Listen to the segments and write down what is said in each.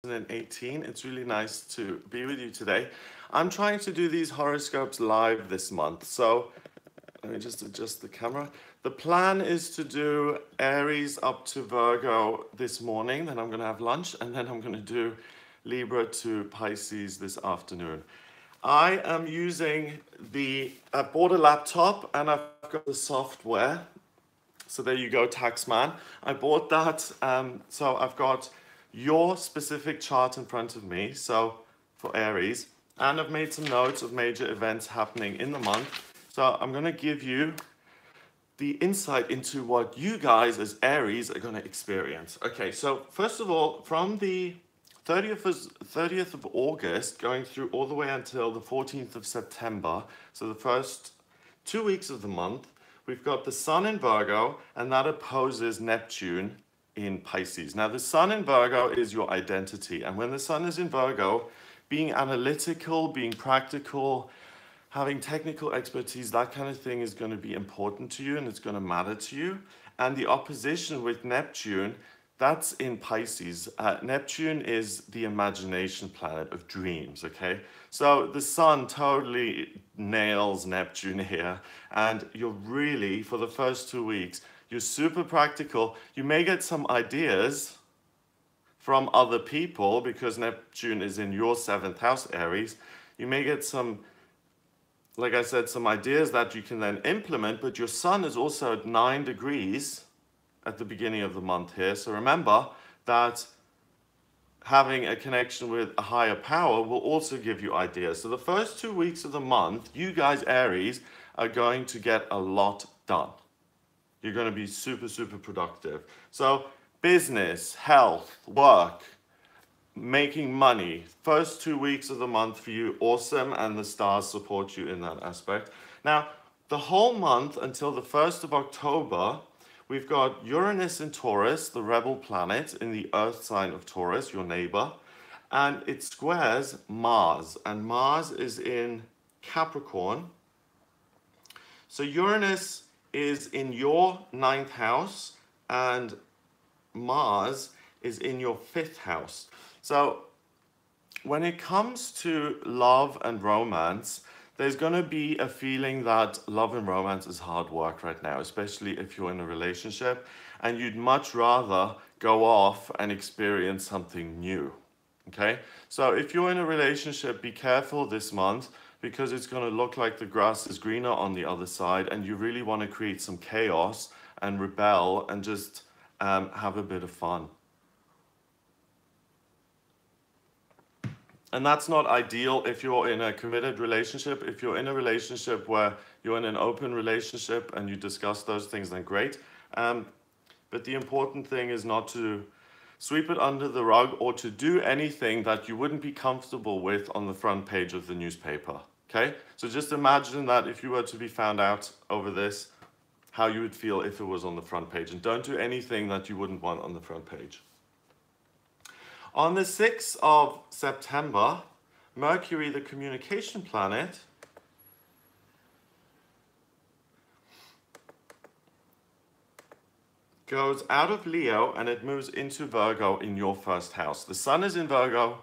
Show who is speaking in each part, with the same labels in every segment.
Speaker 1: 2018. It's really nice to be with you today. I'm trying to do these horoscopes live this month, so let me just adjust the camera. The plan is to do Aries up to Virgo this morning, then I'm going to have lunch, and then I'm going to do Libra to Pisces this afternoon. I am using I bought a laptop and I've got the software. So there you go, Taxman. I bought that, so I've got your specific chart in front of me, so for Aries, and I've made some notes of major events happening in the month. So I'm going to give you the insight into what you guys as Aries are going to experience. Okay, so first of all, from the 30th of August, going through all the way until the 14th of September, so the first 2 weeks of the month, we've got the Sun in Virgo, and that opposes Neptune in Pisces. Now, the Sun in Virgo is your identity, and when the Sun is in Virgo, being analytical, being practical, having technical expertise, that kind of thing is going to be important to you, and it's going to matter to you. And the opposition with Neptune, that's in Pisces. Neptune is the imagination planet of dreams, okay? So the Sun totally nails Neptune here. And you're really, for the first 2 weeks, you're super practical. You may get some ideas from other people because Neptune is in your 7th house, Aries. You may get some, like I said, some ideas that you can then implement, but your Sun is also at 9 degrees at the beginning of the month here. So remember that having a connection with a higher power will also give you ideas. So the first 2 weeks of the month, you guys, Aries, are going to get a lot done. You're going to be super, super productive. So business, health, work, making money, first 2 weeks of the month for you, awesome, and the stars support you in that aspect. Now, the whole month until the 1st of October, we've got Uranus in Taurus, the rebel planet, in the earth sign of Taurus, your neighbor, and it squares Mars, and Mars is in Capricorn. So Uranus is in your 9th house, and Mars is in your 5th house. So when it comes to love and romance, there's going to be a feeling that love and romance is hard work right now, especially if you're in a relationship and you'd much rather go off and experience something new. Okay? So if you're in a relationship, be careful this month because it's going to look like the grass is greener on the other side and you really want to create some chaos and rebel and just have a bit of fun. And that's not ideal if you're in a committed relationship. If you're in a relationship where you're in an open relationship and you discuss those things, then great. But the important thing is not to sweep it under the rug or to do anything that you wouldn't be comfortable with on the front page of the newspaper, okay? So just imagine that if you were to be found out over this, how you would feel if it was on the front page. And don't do anything that you wouldn't want on the front page. On the 6th of September, Mercury, the communication planet, goes out of Leo and it moves into Virgo in your 1st house. The Sun is in Virgo.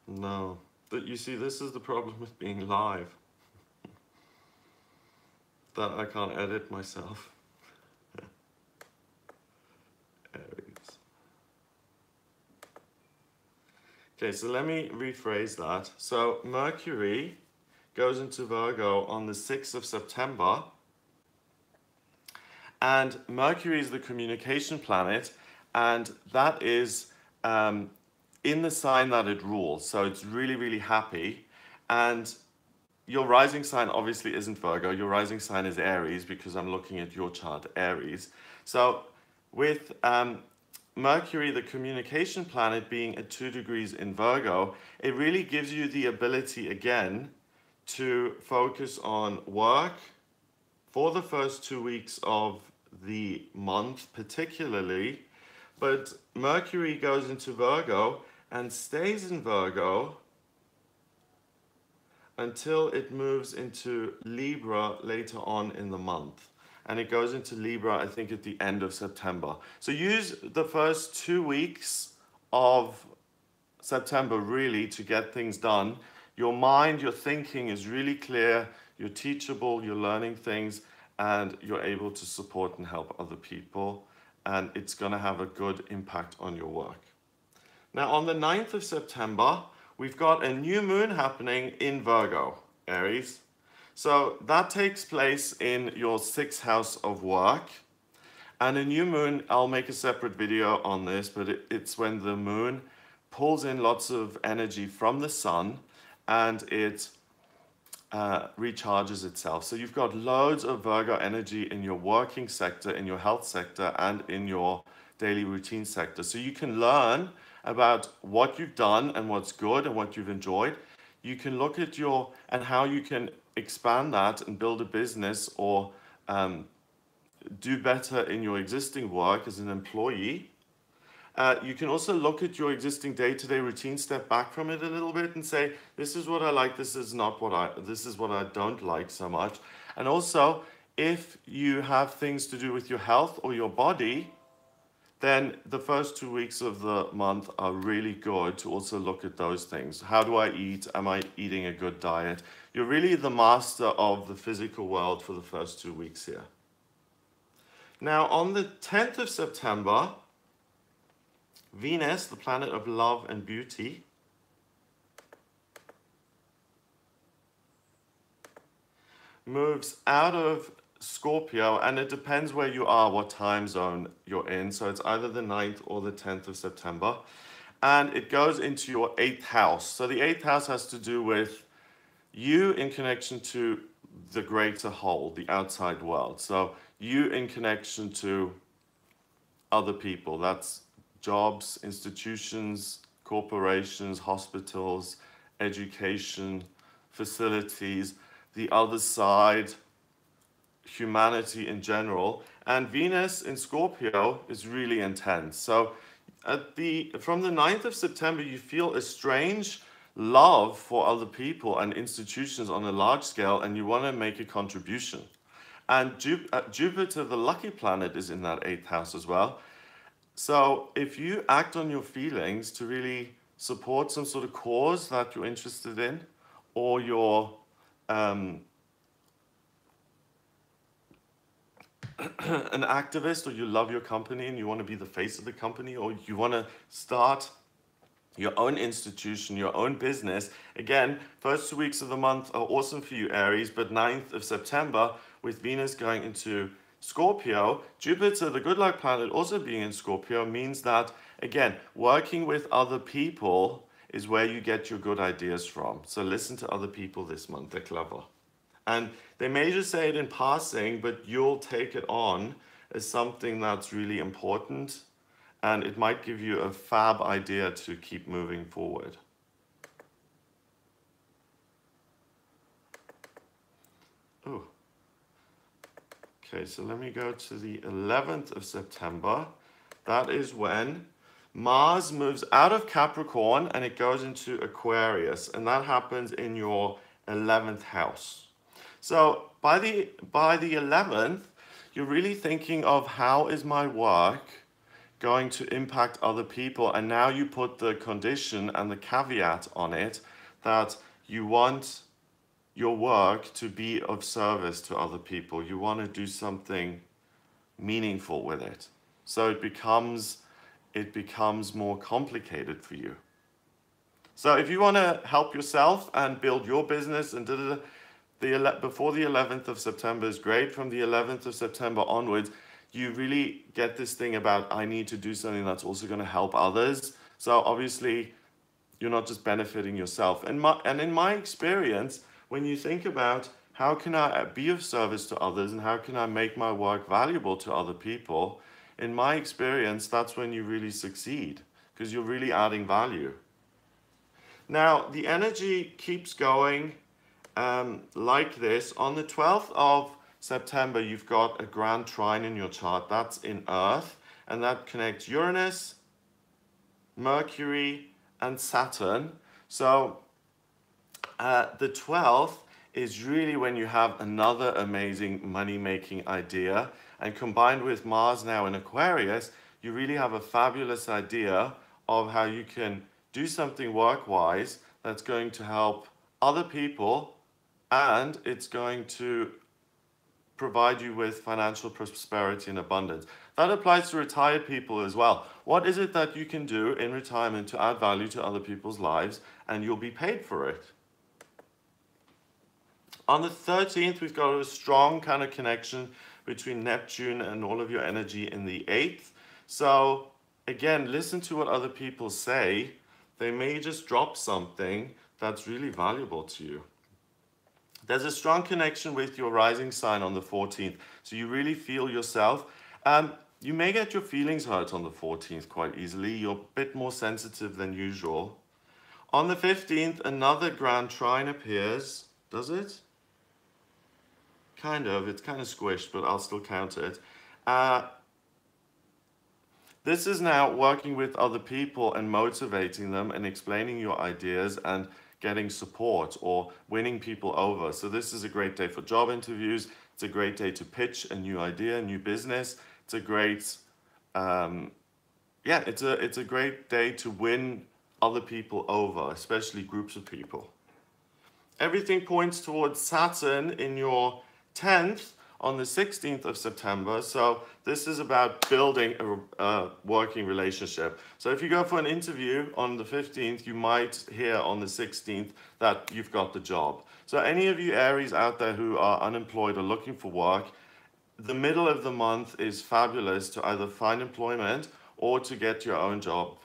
Speaker 1: No, but you see, this is the problem with being live. That I can't edit myself. Aries. Okay, so let me rephrase that. So Mercury goes into Virgo on the 6th of September. And Mercury is the communication planet, and that is in the sign that it rules. So it's really, really happy. And your rising sign obviously isn't Virgo. Your rising sign is Aries because I'm looking at your chart, Aries. So with Mercury, the communication planet, being at 2 degrees in Virgo, it really gives you the ability again to focus on work for the first 2 weeks of the month particularly. But Mercury goes into Virgo and stays in Virgo until it moves into Libra later on in the month. And it goes into Libra, I think, at the end of September. So use the first 2 weeks of September really to get things done. Your mind, your thinking is really clear, you're teachable, you're learning things, and you're able to support and help other people. And it's going to have a good impact on your work. Now, on the 9th of September, we've got a new moon happening in Virgo, Aries. So that takes place in your 6th house of work. And a new moon, I'll make a separate video on this, but it's when the moon pulls in lots of energy from the sun and it recharges itself. So you've got loads of Virgo energy in your working sector, in your health sector, and in your daily routine sector. So you can learn about what you've done and what's good and what you've enjoyed. You can look at and how you can expand that and build a business or do better in your existing work as an employee. You can also look at your existing day-to-day routine, step back from it a little bit and say, this is what I like, this is what I don't like so much. And also, if you have things to do with your health or your body, then the first 2 weeks of the month are really good to also look at those things. How do I eat? Am I eating a good diet? You're really the master of the physical world for the first 2 weeks here. Now, on the 10th of September, Venus, the planet of love and beauty, moves out of Scorpio, and it depends where you are, what time zone you're in. So it's either the 9th or the 10th of September. And it goes into your 8th house. So the 8th house has to do with you in connection to the greater whole, the outside world. So you in connection to other people. That's jobs, institutions, corporations, hospitals, education, facilities, the other side, humanity in general. And Venus in Scorpio is really intense. So from the 9th of September, you feel a strange love for other people and institutions on a large scale, and you want to make a contribution. And Jupiter, the lucky planet, is in that 8th house as well. So if you act on your feelings to really support some sort of cause that you're interested in, or you're an activist, or you love your company and you want to be the face of the company, or you want to start your own institution, your own business. Again, first 2 weeks of the month are awesome for you, Aries, but 9th of September, with Venus going into Scorpio, Jupiter, the good luck planet, also being in Scorpio, means that, again, working with other people is where you get your good ideas from. So listen to other people this month, they're clever. And they may just say it in passing, but you'll take it on as something that's really important, and it might give you a fab idea to keep moving forward. Oh. Okay, so let me go to the 11th of September. That is when Mars moves out of Capricorn and it goes into Aquarius, and that happens in your 11th house. So by the 11th, you're really thinking of how is my work going to impact other people, and now you put the condition and the caveat on it that you want your work to be of service to other people. You want to do something meaningful with it. So it becomes more complicated for you. So if you want to help yourself and build your business and before the 11th of September is great. From the 11th of September onwards, you really get this thing about, I need to do something that's also going to help others. So obviously, you're not just benefiting yourself. And in my experience, when you think about how can I be of service to others and how can I make my work valuable to other people, in my experience, that's when you really succeed, because you're really adding value. Now, the energy keeps going like this. On the 12th of September, you've got a grand trine in your chart. That's in Earth, and that connects Uranus, Mercury, and Saturn. So the 12th is really when you have another amazing money-making idea, and combined with Mars now in Aquarius, you really have a fabulous idea of how you can do something work-wise that's going to help other people, and it's going to provide you with financial prosperity and abundance. That applies to retired people as well. What is it that you can do in retirement to add value to other people's lives, and you'll be paid for it? On the 13th, we've got a strong kind of connection between Neptune and all of your energy in the 8th. So again, listen to what other people say. They may just drop something that's really valuable to you. There's a strong connection with your rising sign on the 14th. So you really feel yourself. You may get your feelings hurt on the 14th quite easily. You're a bit more sensitive than usual. On the 15th, another grand trine appears. Does it? Kind of. It's kind of squished, but I'll still count it. This is now working with other people and motivating them and explaining your ideas and getting support or winning people over. So this is a great day for job interviews. It's a great day to pitch a new idea, a new business. It's a great, it's a great day to win other people over, especially groups of people. Everything points towards Saturn in your 10th on the 16th of September. So this is about building a working relationship. So if you go for an interview on the 15th, you might hear on the 16th that you've got the job. So any of you Aries out there who are unemployed or looking for work, the middle of the month is fabulous to either find employment or to get your own job,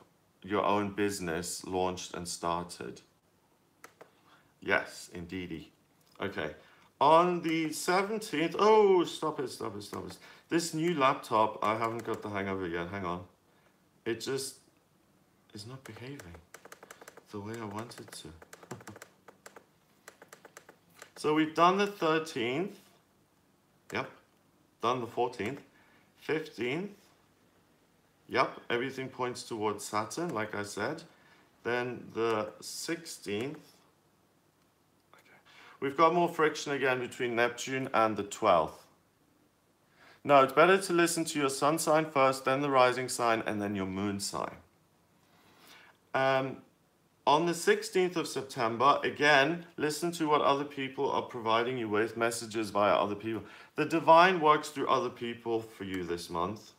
Speaker 1: your own business launched and started. Yes, indeedy. Okay. On the 17th, oh, stop it. This new laptop, I haven't got the hang of it yet, hang on. It just is not behaving the way I want it to. So we've done the 13th, yep, done the 14th, 15th, yep, everything points towards Saturn, like I said. Then the 16th, we've got more friction again between Neptune and the 12th. No, it's better to listen to your sun sign first, then the rising sign, and then your moon sign. On the 16th of September, again, listen to what other people are providing you with, messages via other people. The divine works through other people for you this month.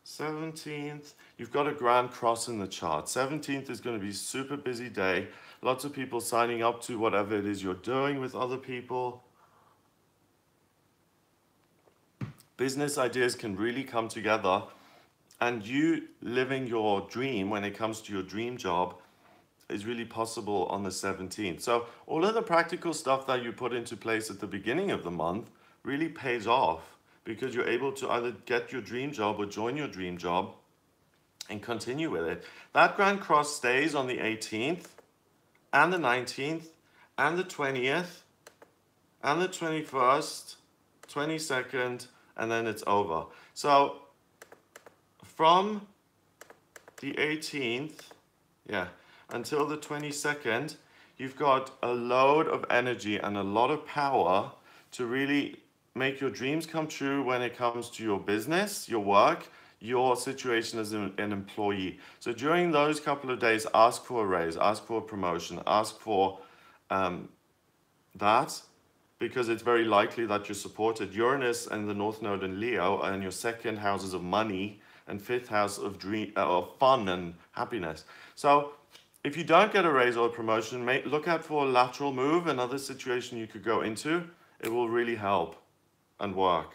Speaker 1: '17th, you've got a grand cross in the chart. 17th is going to be a super busy day. Lots of people signing up to whatever it is you're doing with other people. Business ideas can really come together, and you living your dream when it comes to your dream job is really possible on the 17th. So all of the practical stuff that you put into place at the beginning of the month really pays off, because you're able to either get your dream job or join your dream job and continue with it. That grand cross stays on the 18th and the 19th and the 20th and the 21st, 22nd, and then it's over. So from the 18th, until the 22nd, you've got a load of energy and a lot of power to really make your dreams come true when it comes to your business, your work, your situation as an employee. So during those couple of days, ask for a raise, ask for a promotion, ask for that, because it's very likely that you're supported. Uranus and the North Node in Leo are in your second houses of money and fifth house of fun and happiness. So if you don't get a raise or a promotion, look out for a lateral move, another situation you could go into. It will really help and work.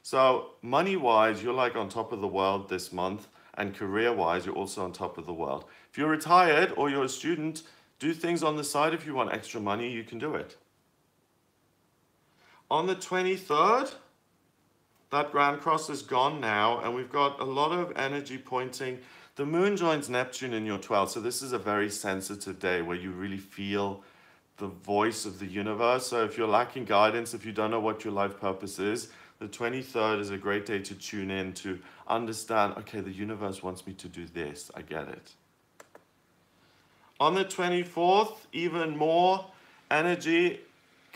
Speaker 1: So money-wise, you're like on top of the world this month, and career-wise, you're also on top of the world. If you're retired or you're a student, do things on the side. If you want extra money, you can do it. On the 23rd, that grand cross is gone now, and we've got a lot of energy pointing. The moon joins Neptune in your 12th, so this is a very sensitive day where you really feel the voice of the universe. So if you're lacking guidance, if you don't know what your life purpose is, The 23rd is a great day to tune in, to understand, okay, the universe wants me to do this. I get it. On the 24th, even more energy.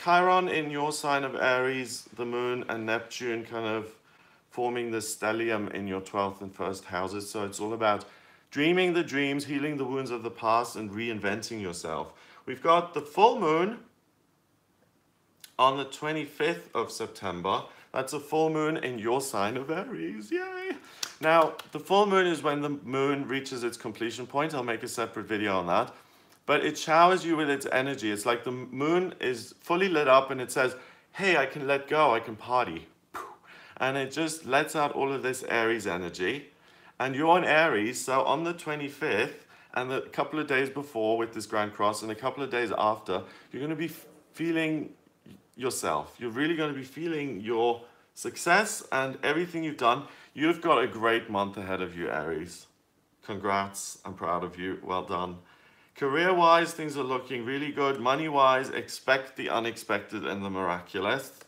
Speaker 1: Chiron in your sign of Aries, the moon and Neptune kind of forming the stellium in your 12th and 1st houses. So it's all about dreaming the dreams, healing the wounds of the past, and reinventing yourself. We've got the full moon on the 25th of September. That's a full moon in your sign of Aries. Yay! Now, the full moon is when the moon reaches its completion point. I'll make a separate video on that. But it showers you with its energy. It's like the moon is fully lit up and it says, hey, I can let go, I can party. And it just lets out all of this Aries energy. And you're in Aries, so on the 25th, and a couple of days before with this Grand Cross, and a couple of days after, you're going to be feeling yourself. You're really going to be feeling your success and everything you've done. You've got a great month ahead of you, Aries. Congrats, I'm proud of you, well done. Career-wise, things are looking really good. Money-wise, expect the unexpected and the miraculous.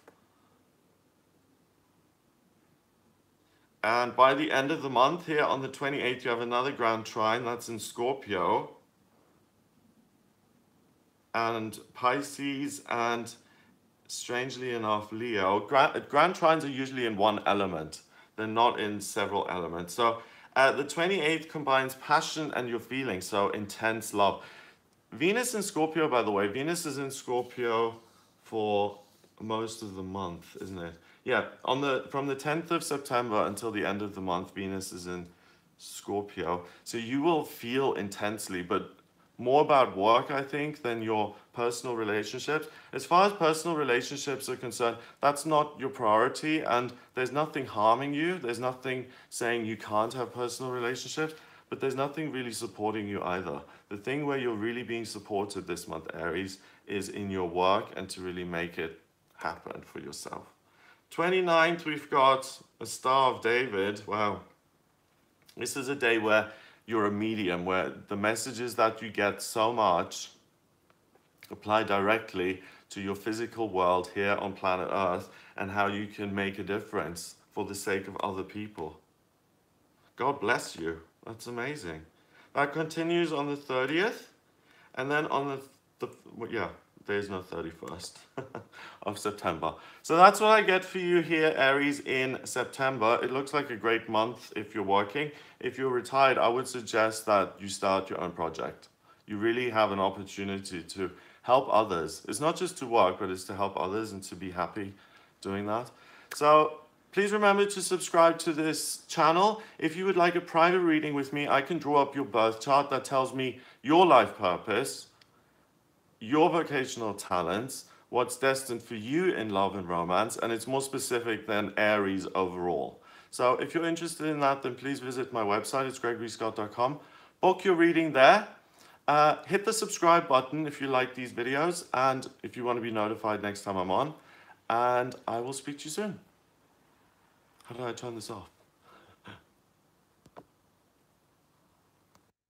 Speaker 1: And by the end of the month here on the 28th, you have another grand trine. That's in Scorpio. And Pisces and, strangely enough, Leo. Grand trines are usually in one element. They're not in several elements. So the 28th combines passion and your feelings, so intense love. Venus in Scorpio, by the way, Venus is in Scorpio for most of the month, isn't it? Yeah, from the 10th of September until the end of the month, Venus is in Scorpio. So you will feel intensely, but more about work, I think, than your personal relationships. As far as personal relationships are concerned, that's not your priority, and there's nothing harming you. There's nothing saying you can't have personal relationships, but there's nothing really supporting you either. The thing where you're really being supported this month, Aries, is in your work and to really make it happen for yourself. 29th, we've got a Star of David. Wow. This is a day where you're a medium, where the messages that you get so much apply directly to your physical world here on planet Earth and how you can make a difference for the sake of other people. God bless you. That's amazing. That continues on the 30th, and then on there's no 31st of September. So that's what I get for you here, Aries, in September. It looks like a great month if you're working. If you're retired, I would suggest that you start your own project. You really have an opportunity to help others. It's not just to work, but it's to help others and to be happy doing that. So please remember to subscribe to this channel. If you would like a private reading with me, I can draw up your birth chart that tells me your life purpose, your vocational talents, what's destined for you in love and romance, and it's more specific than Aries overall. So if you're interested in that, then please visit my website. It's gregoryscott.com. Book your reading there. Hit the subscribe button if you like these videos and if you want to be notified next time I'm on. And I will speak to you soon. How do I turn this off?